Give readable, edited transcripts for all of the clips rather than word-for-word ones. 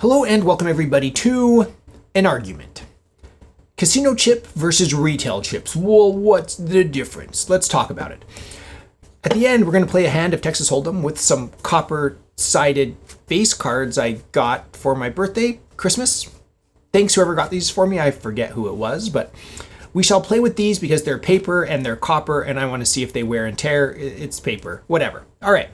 Hello and welcome everybody to an argument. Casino chip versus retail chips. Well, what's the difference? Let's talk about it. At the end, we're going to play a hand of Texas Hold'em with some copper-sided face cards I got for my birthday, Christmas. Thanks whoever got these for me. I forget who it was, but we shall play with these because they're paper and they're copper and I want to see if they wear and tear. It's paper, whatever. All right,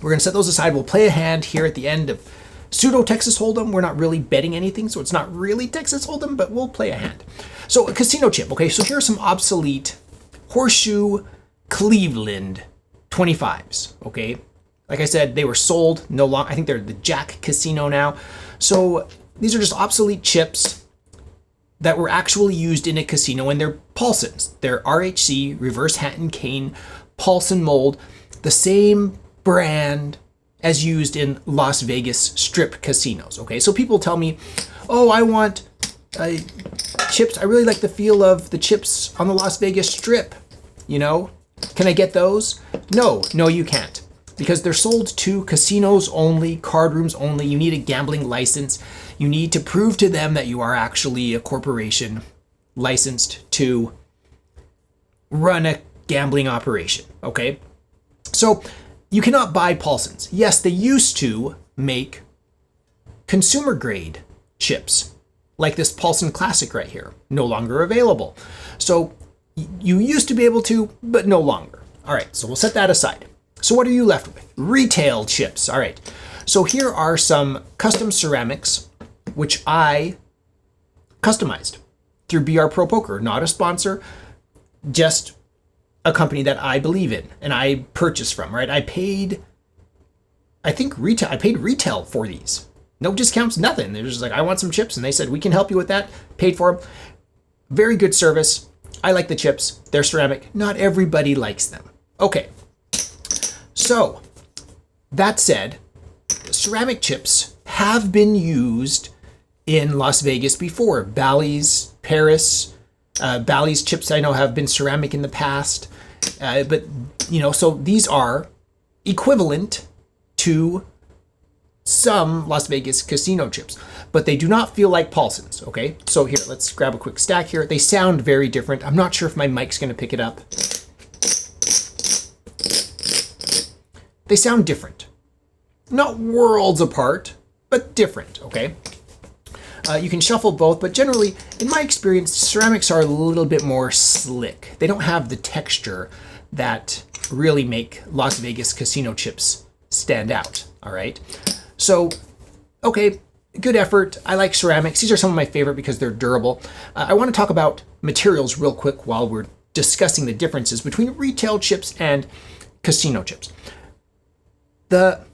we're going to set those aside. We'll play a hand here at the end of pseudo Texas Hold'em. We're not really betting anything, so it's not really Texas Hold'em, but we'll play a hand. So a casino chip. Okay, so here are some obsolete Horseshoe Cleveland 25s. Okay, like I said, they were sold no longer. I think they're the Jack Casino now. So these are just obsolete chips that were actually used in a casino, and they're Paulsons. They're RHC, reverse Hatton Cane, Paulson mold, the same brand as used in Las Vegas strip casinos. Okay, so people tell me, oh, I want chips. I really like the feel of the chips on the Las Vegas strip. You know, can I get those? No, you can't, because they're sold to casinos only, card rooms only. You need a gambling license. You need to prove to them that you are actually a corporation licensed to run a gambling operation. Okay, so you cannot buy Paulsons. Yes, they used to make consumer grade chips, like this Paulson Classic right here, no longer available. So you used to be able to, but no longer. All right, so we'll set that aside. So what are you left with? Retail chips. All right, so here are some custom ceramics, which I customized through BR Pro Poker, not a sponsor, just a company that I believe in and I purchased from, right? I paid retail for these. No discounts, nothing. They're just like, I want some chips. And they said, we can help you with that. Paid for them. Very good service. I like the chips. They're ceramic. Not everybody likes them. Okay. So that said, ceramic chips have been used in Las Vegas before. Bally's, Paris, Bally's chips I know have been ceramic in the past, but so these are equivalent to some Las Vegas casino chips, but they do not feel like Paulsons. Okay, so here, let's grab a quick stack here. They sound very different. I'm not sure if my mic's going to pick it up. They sound different, not worlds apart, but different. Okay. You can shuffle both, but generally, in my experience, ceramics are a little bit more slick. They don't have the texture that really make Las Vegas casino chips stand out, all right? So, okay, good effort. I like ceramics. These are some of my favorite because they're durable. I want to talk about materials real quick while we're discussing the differences between retail chips and casino chips. The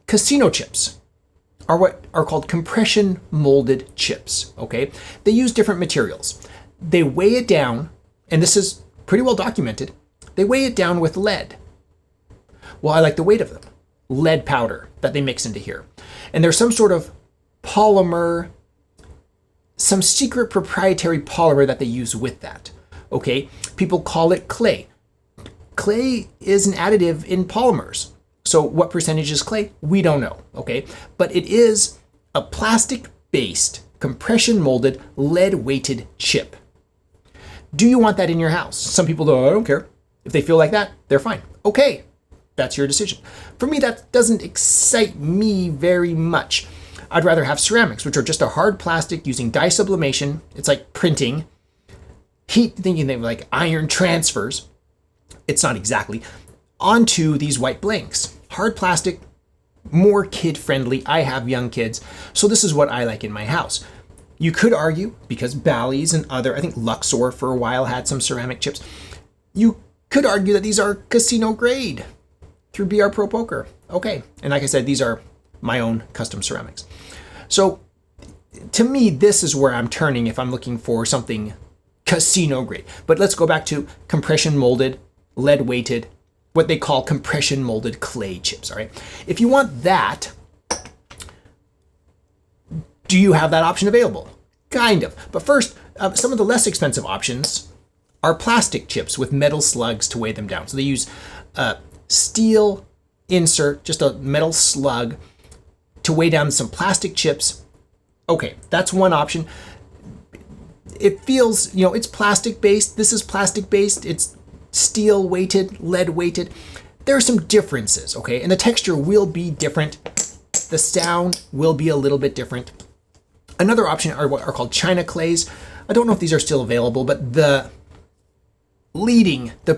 casino chips are what are called compression molded chips, okay? They use different materials. They weigh it down, and this is pretty well documented, they weigh it down with lead. Well, I like the weight of them. Lead powder that they mix into here. And there's some sort of polymer, some secret proprietary polymer that they use with that, okay? People call it clay. Clay is an additive in polymers. So what percentage is clay? We don't know, okay? But it is a plastic-based, compression-molded, lead-weighted chip. Do you want that in your house? Some people go, I don't care. If they feel like that, they're fine. Okay, that's your decision. For me, that doesn't excite me very much. I'd rather have ceramics, which are just a hard plastic using dye sublimation. It's like printing. Heat, thinking they like iron transfers. It's not exactly. Onto these white blanks. Hard plastic, more kid-friendly. I have young kids, so this is what I like in my house. You could argue, because Bally's and other, I think Luxor for a while had some ceramic chips, you could argue that these are casino grade through BR Pro Poker. Okay, and like I said, these are my own custom ceramics. So to me, this is where I'm turning if I'm looking for something casino grade. But let's go back to compression molded, lead weighted, what they call compression molded clay chips, all right? If you want that, do you have that option available? Kind of. But first, some of the less expensive options are plastic chips with metal slugs to weigh them down. So they use steel insert, just a metal slug, to weigh down some plastic chips Okay, that's one option. It feels, it's plastic based. This is plastic based. It's steel weighted, lead weighted. There are some differences, okay? And the texture will be different. The sound will be a little bit different. Another option are what are called China clays. I don't know if these are still available, but the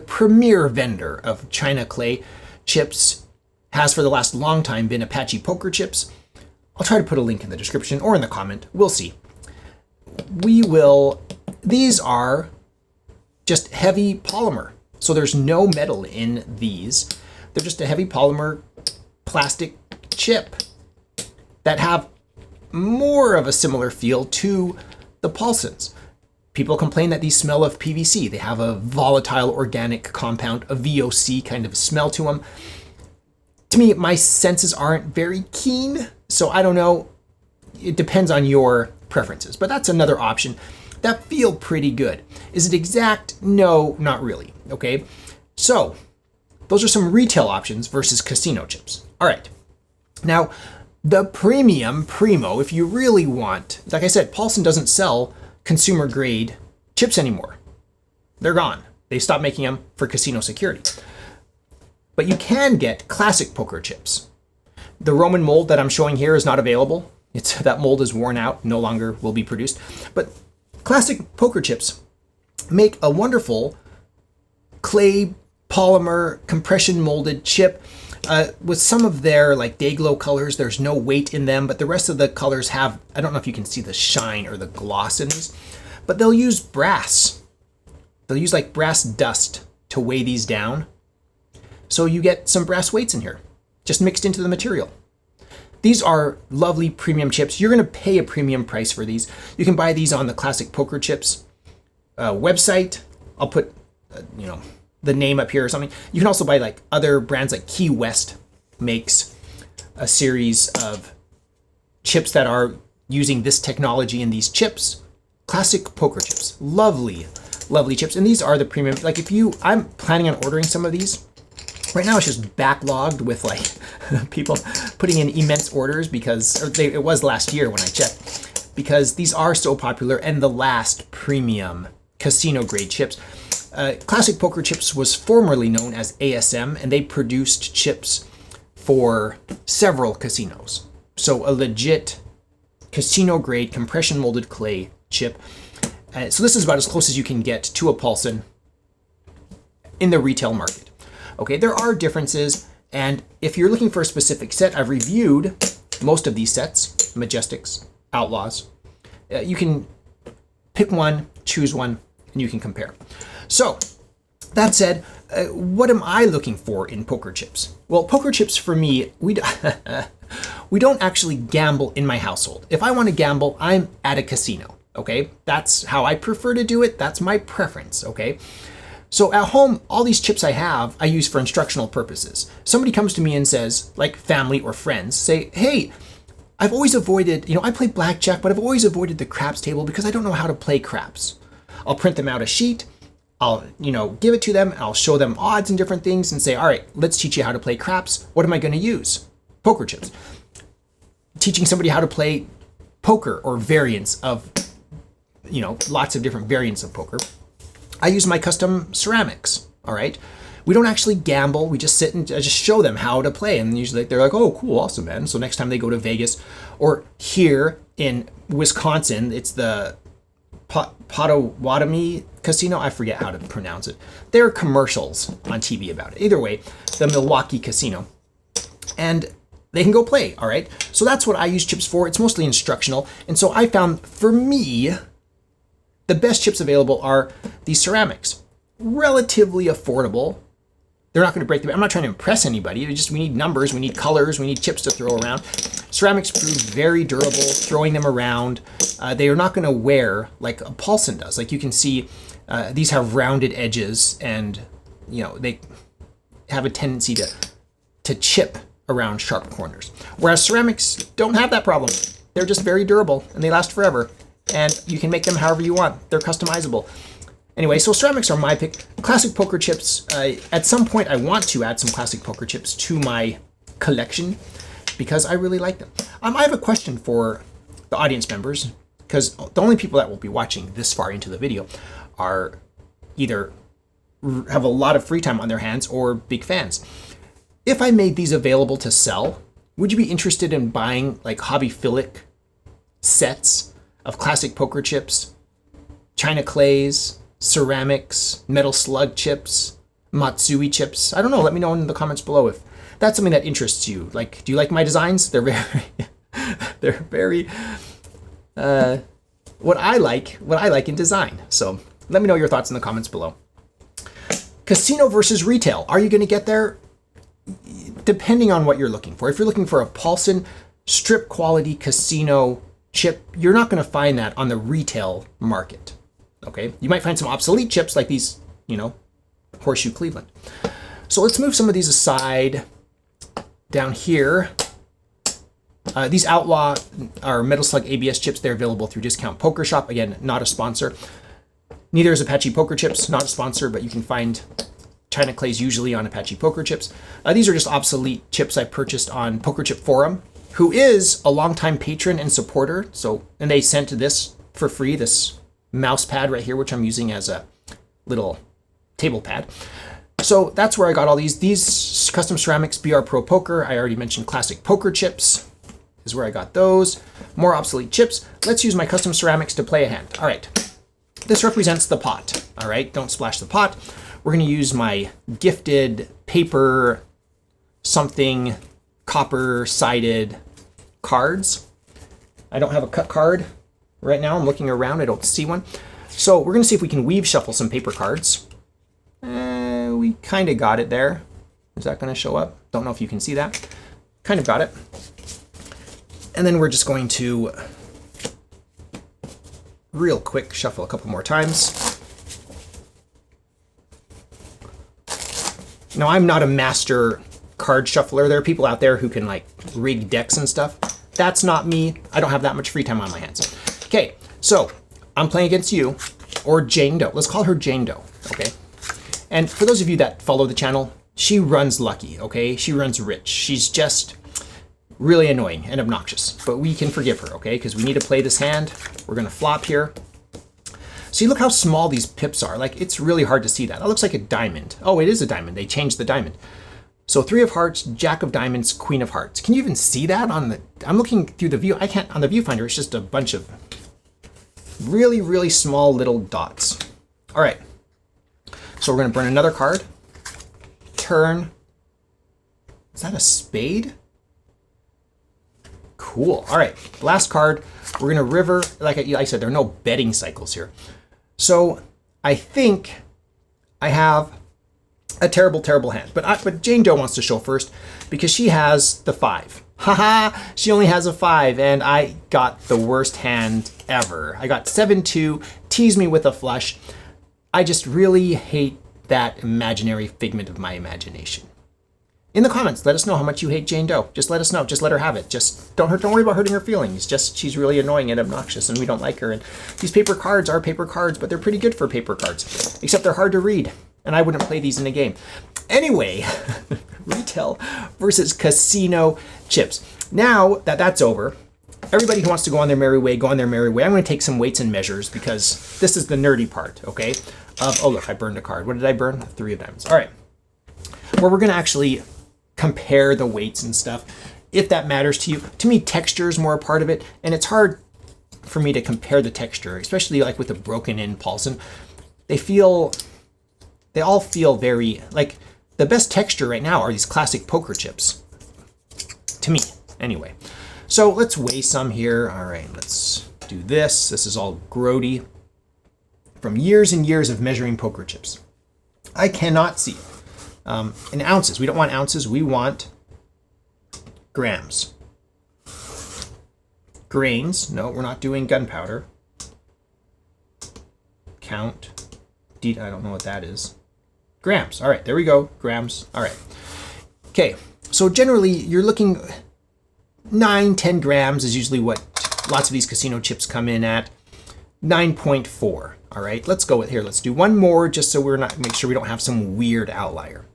premier vendor of China clay chips has for the last long time been Apache poker chips. I'll try to put a link in the description or in the comment. We'll see. These are just heavy polymer. So there's no metal in these. They're just a heavy polymer plastic chip that have more of a similar feel to the Paulsons. People complain that these smell of PVC. They have a volatile organic compound, a VOC kind of smell to them. To me, my senses aren't very keen, so I don't know. It depends on your preferences, but that's another option that feel pretty good. Is it exact? No, not really. Okay, so those are some retail options versus casino chips. All right, now the primo, if you really want, like I said, Paulson doesn't sell consumer grade chips anymore. They're gone. They stopped making them for casino security. But you can get classic poker chips. The Roman mold that I'm showing here is not available. That mold is worn out, no longer will be produced. But classic poker chips make a wonderful clay polymer compression molded chip with some of their like day glow colors. There's no weight in them, but the rest of the colors have, I don't know if you can see the shine or the gloss in these, but they'll use brass. They'll use like brass dust to weigh these down. So you get some brass weights in here, just mixed into the material. These are lovely premium chips. You're going to pay a premium price for these. You can buy these on the Classic Poker Chips website. I'll put, the name up here or something. You can also buy like other brands, like Key West makes a series of chips that are using this technology in these chips. Classic Poker Chips, lovely, lovely chips. And these are the premium. Like I'm planning on ordering some of these. Right now it's just backlogged with like people putting in immense orders because it was last year when I checked, because these are so popular and the last premium casino grade chips. Classic Poker Chips was formerly known as ASM, and they produced chips for several casinos. So a legit casino grade compression molded clay chip. So this is about as close as you can get to a Paulson in the retail market. Okay, there are differences, and if you're looking for a specific set, I've reviewed most of these sets, Majestics, Outlaws. You can pick one, choose one, and you can compare. So, that said, what am I looking for in poker chips? Well, poker chips for me, we don't actually gamble in my household. If I want to gamble, I'm at a casino, okay? That's how I prefer to do it. That's my preference, okay? So at home, all these chips I use for instructional purposes. Somebody comes to me and says, like family or friends, say, hey, I've always avoided, I play blackjack, but I've always avoided the craps table because I don't know how to play craps. I'll print them out a sheet, I'll, give it to them, I'll show them odds and different things and say, all right, let's teach you how to play craps. What am I going to use? Poker chips. Teaching somebody how to play poker or variants of, lots of different variants of poker. I use my custom ceramics, all right? We don't actually gamble. We just sit and I just show them how to play. And usually they're like, oh, cool, awesome, man. So next time they go to Vegas or here in Wisconsin, it's the Potawatomi Casino. I forget how to pronounce it. There are commercials on TV about it. Either way, the Milwaukee Casino. And they can go play, all right? So that's what I use chips for. It's mostly instructional. And so I found, for me, the best chips available are these ceramics. Relatively affordable. They're not going to break the bank. I'm not trying to impress anybody. We need numbers, we need colors, we need chips to throw around. Ceramics prove very durable, throwing them around. They are not going to wear like a Paulson does. Like you can see, these have rounded edges and, they have a tendency to chip around sharp corners. Whereas ceramics don't have that problem. They're just very durable and they last forever. And you can make them however you want. They're customizable. Anyway, so ceramics are my pick. Classic poker chips. At some point, I want to add some classic poker chips to my collection because I really like them. I have a question for the audience members, because the only people that will be watching this far into the video are either have a lot of free time on their hands or big fans. If I made these available to sell, would you be interested in buying like hobbyphilic sets of classic poker chips, china clays, ceramics, metal slug chips, matsui chips? I don't know. Let me know in the comments below if that's something that interests you. Like, do you like my designs? They're very, what I like in design. So let me know your thoughts in the comments below. Casino versus retail. Are you going to get there? Depending on what you're looking for. If you're looking for a Paulson strip quality casino chip, you're not going to find that on the retail market. Okay. You might find some obsolete chips like these, Horseshoe Cleveland. So let's move some of these aside. Down here, these Outlaw are Metal Slug ABS chips. They're available through Discount Poker Shop. Again, not a sponsor. Neither is Apache Poker Chips, not a sponsor, but you can find china clays usually on Apache Poker Chips. These are just obsolete chips I purchased on Poker Chip Forum, who is a longtime patron and supporter. And they sent this for free, this mouse pad right here, which I'm using as a little table pad. So that's where I got all these. These Custom Ceramics BR Pro Poker, I already mentioned classic poker chips, is where I got those. More obsolete chips. Let's use my Custom Ceramics to play a hand. All right, this represents the pot. All right, don't splash the pot. We're gonna use my gifted paper something copper-sided cards. I don't have a cut card right now. I'm looking around, I don't see one. So we're gonna see if we can weave shuffle some paper cards. We kind of got it there. Is that going to show up? Don't know if you can see that. Kind of got it. And then we're just going to real quick shuffle a couple more times. Now, I'm not a master card shuffler. There are people out there who can like rig decks and stuff. That's not me. I don't have that much free time on my hands. Okay, so I'm playing against you or Jane Doe. Let's call her Jane Doe, okay? And for those of you that follow the channel, she runs lucky, okay? She runs rich. She's just really annoying and obnoxious, but we can forgive her, okay? Because we need to play this hand. We're gonna flop here. See, look how small these pips are. Like, it's really hard to see that. That looks like a diamond. Oh, it is a diamond. They changed the diamond. So 3 of hearts, Jack of diamonds, Queen of hearts. Can you even see that on the, I'm looking through the view. I can't, on the viewfinder, it's just a bunch of really, really small little dots. All right. So we're going to burn another card. Turn. Is that a spade? Cool. All right. Last card. We're going to river. Like I said, there are no betting cycles here. So I think I have a terrible, terrible hand. But Jane Doe wants to show first because she has the 5. Haha, she only has a 5, and I got the worst hand ever. I got 7-2, tease me with a flush. I just really hate that imaginary figment of my imagination. In the comments, let us know how much you hate Jane Doe. Just let us know. Just let her have it. Just don't worry about hurting her feelings. Just she's really annoying and obnoxious, and we don't like her. And these paper cards are paper cards, but they're pretty good for paper cards. Except they're hard to read, and I wouldn't play these in a game. Anyway, retail versus casino chips. Now that that's over, everybody who wants to go on their merry way, go on their merry way. I'm going to take some weights and measures because this is the nerdy part, okay? Oh, look, I burned a card. What did I burn? 3 of diamonds. All right. Where we're going to actually compare the weights and stuff, if that matters to you. To me, texture is more a part of it, and it's hard for me to compare the texture, especially like with the broken in Paulson. They all feel very, like, the best texture right now are these classic poker chips. To me, anyway. So let's weigh some here. All right, let's do this. This is all grody from years and years of measuring poker chips. I cannot see in ounces. We don't want ounces. We want grams. Grains. No, we're not doing gunpowder. Count. I don't know what that is. Grams. All right, there we go. Grams. All right. Okay, so generally you're looking 9-10 grams is usually what lots of these casino chips come in at. 9.4. All right, let's go with here. Let's do one more just so we're not, make sure we don't have some weird outlier.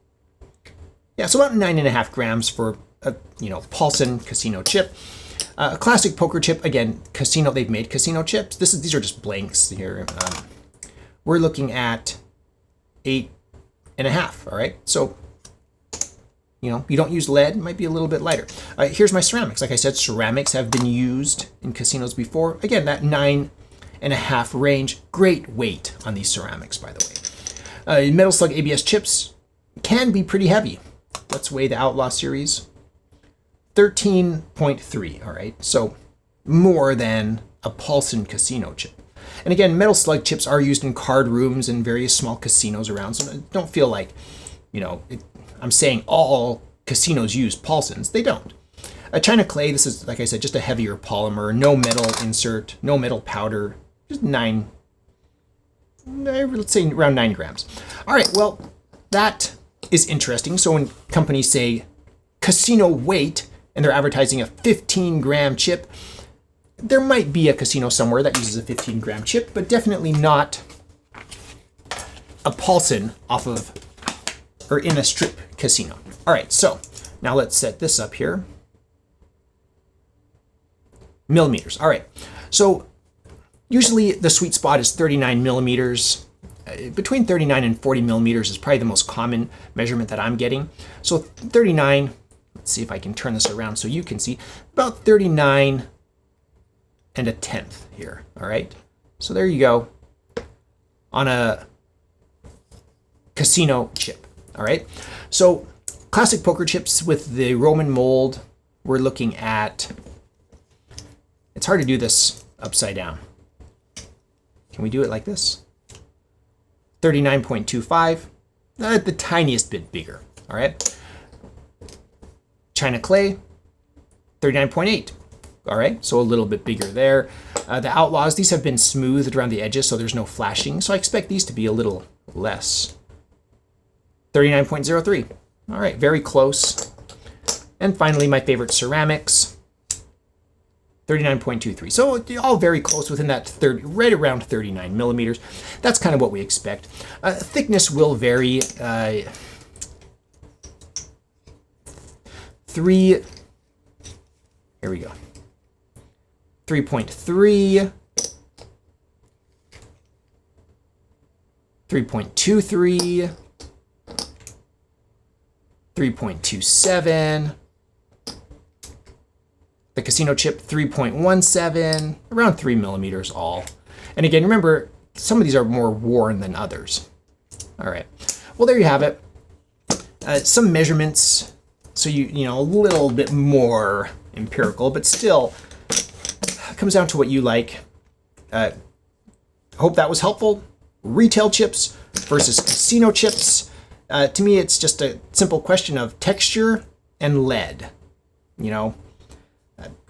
Yeah, so about 9.5 grams for a Paulson casino chip. A classic poker chip, again, casino, they've made casino chips. These are just blanks here. We're looking at 8.5, all right? So, you know, you don't use lead, it might be a little bit lighter. Here's my ceramics. Like I said, ceramics have been used in casinos before. Again, that 9.5 range, great weight on these ceramics, by the way. Metal Slug ABS chips can be pretty heavy. Let's weigh the Outlaw series. 13.3, all right? So more than a Paulson casino chip. And again, Metal Slug chips are used in card rooms and various small casinos around, so don't feel like, you know, I'm saying all casinos use Paulsons. They don't. China clay, this is, like I said, just a heavier polymer, no metal insert, no metal powder, just let's say around 9 grams. All right, well, that is interesting. So when companies say casino weight and they're advertising a 15-gram chip, there might be a casino somewhere that uses a 15-gram chip, but definitely not a Paulson off of, or in a strip casino. All right, so now let's set this up here. Millimeters. All right, so usually the sweet spot is 39 millimeters. Between 39 and 40 millimeters is probably the most common measurement that I'm getting. So 39, let's see if I can turn this around so you can see, about 39 and a tenth here, all right? So there you go on a casino chip, all right? So classic poker chips with the Roman mold, we're looking at, it's hard to do this upside down. Can we do it like this? 39.25, the tiniest bit bigger, all right? China clay, 39.8, all right? So a little bit bigger there. The Outlaws, these have been smoothed around the edges, so there's no flashing, so I expect these to be a little less. 39.03, all right, very close. And finally, my favorite ceramics, 39.23. So all very close within that 30, right around 39 millimeters. That's kind of what we expect. Thickness will vary. 3, here we go. 3.3, 3.23, 3.27. The casino chip, 3.17, around 3 millimeters all. And again, remember, some of these are more worn than others. All right, well, there you have it. Some measurements, so you know, a little bit more empirical, but still comes down to what you like. Hope that was helpful. Retail chips versus casino chips. To me, it's just a simple question of texture and lead, you know.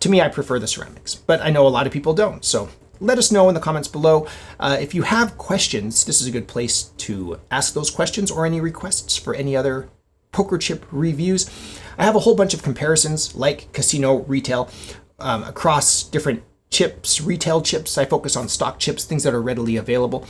To me, I prefer the ceramics, but I know a lot of people don't. So let us know in the comments below. If you have questions, this is a good place to ask those questions or any requests for any other poker chip reviews. I have a whole bunch of comparisons like casino, retail, across different chips, retail chips. I focus on stock chips, things that are readily available.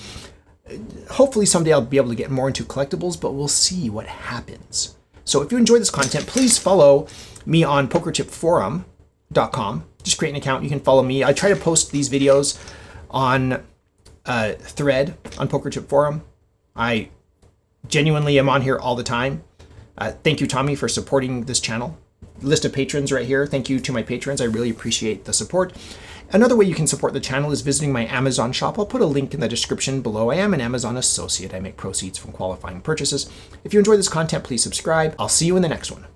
Hopefully someday I'll be able to get more into collectibles, but we'll see what happens. So if you enjoy this content, please follow me on PokerChipForum.com. Just create an account. You can follow me. I try to post these videos on a thread on PokerChip Forum. I genuinely am on here all the time. Thank you, Tommy, for supporting this channel. List of patrons right here. Thank you to my patrons. I really appreciate the support. Another way you can support the channel is visiting my Amazon shop. I'll put a link in the description below. I am an Amazon associate. I make proceeds from qualifying purchases. If you enjoy this content, please subscribe. I'll see you in the next one.